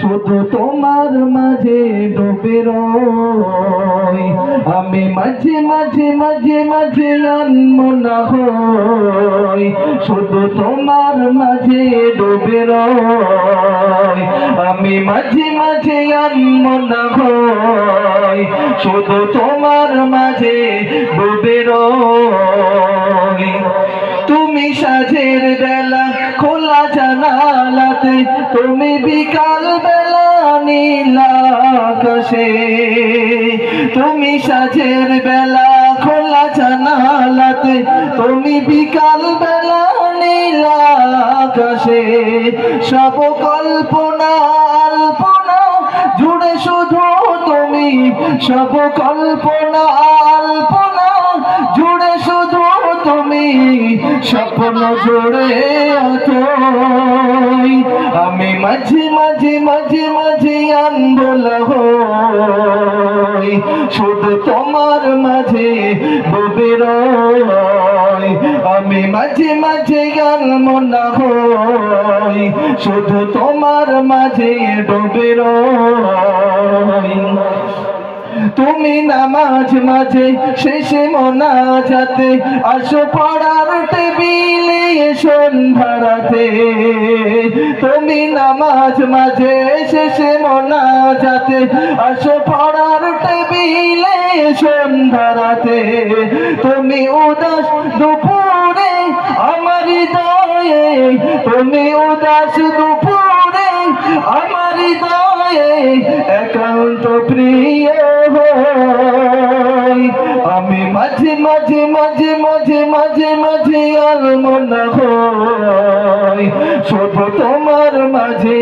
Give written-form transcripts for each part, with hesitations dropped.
শুধু তোমার মাঝে ডুবে রই। আমি মাঝে মাঝে মাঝে মাঝে আনমনা হই, শুধু তোমার মাঝে ডুবে রই। আমি মাঝে মাঝে আনমনা হই, শুধু তোমার মাঝে ডুবে রই। তুমি সাঁঝের বেলা খোলা জানালাতে, তুমি বিকাল বেলা নীল আকাশে। তুমি সাঁঝের বেলা খোলা জানালাতে, তুমি বিকাল বেলা নীল আকাশে। সব কল্পনা আল্পনা জুড়ে শুধু তুমি, সব কল্পনা আল্পনা জুড়ে শুধু তুমি, স্বপ্ন জুড়ে আছোই। আমি মাঝে মাঝে মাঝে মাঝে আনমনা হই, শুধু তোমার মাঝে ডুবে রই। আমি মাঝে মাঝে আনমনা হই, শুধু তোমার মাঝে ডুবে রই। তুমি নামাজ মাঝে শেষে মোনাজাতে আসো পড়ার টেবিলে সন্ধ্যারাতে। তুমি নামাজ মাঝে শেষে মোনাজাতে আসো পড়ার টেবিলে সন্ধ্যারাতে। তুমি উদাস দুপুরে আমার হৃদয়ে, তুমি উদাস দুপুরে আমার হৃদয়ে একান্ত প্রিয় হই। আমি মাঝে মাঝে মাঝে মাঝে মাঝে মাঝে আনমনা হই, শুধু তোমার মাঝে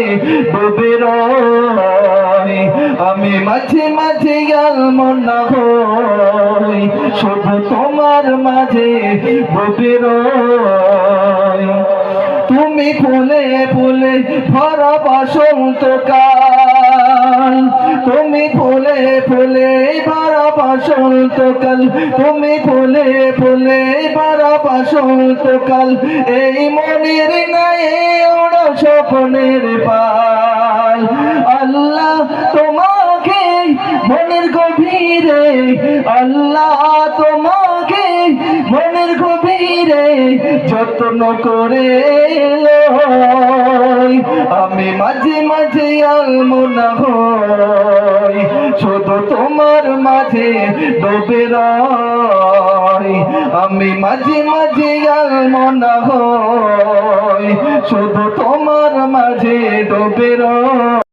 ডুবে রই। আমি মাঝে মাঝে আনমনা হই, শুধু তোমার মাঝে ডুবে রই। তুমি ফুলে ফুলে ভরা বসন্তকাল, তুমি ফুলে ফুলে ভরা বসন্তকাল, তুমি ফুলে ফুলে ভরা বসন্তকাল। এই মনের গায়ে ওড়ো স্বপ্নের পাল। আল্লাহ তোমাকে মনের গভীরে, আল্লাহ তোমাকে মনের গভীরে যত্ন করে লই। আমি মাঝে মাঝে আনমনা হই, শুধু তোমার মাঝে ডুবে রই। আমি মাঝে মাঝে আনমনা হই, শুধু তোমার মাঝে ডুবে রই।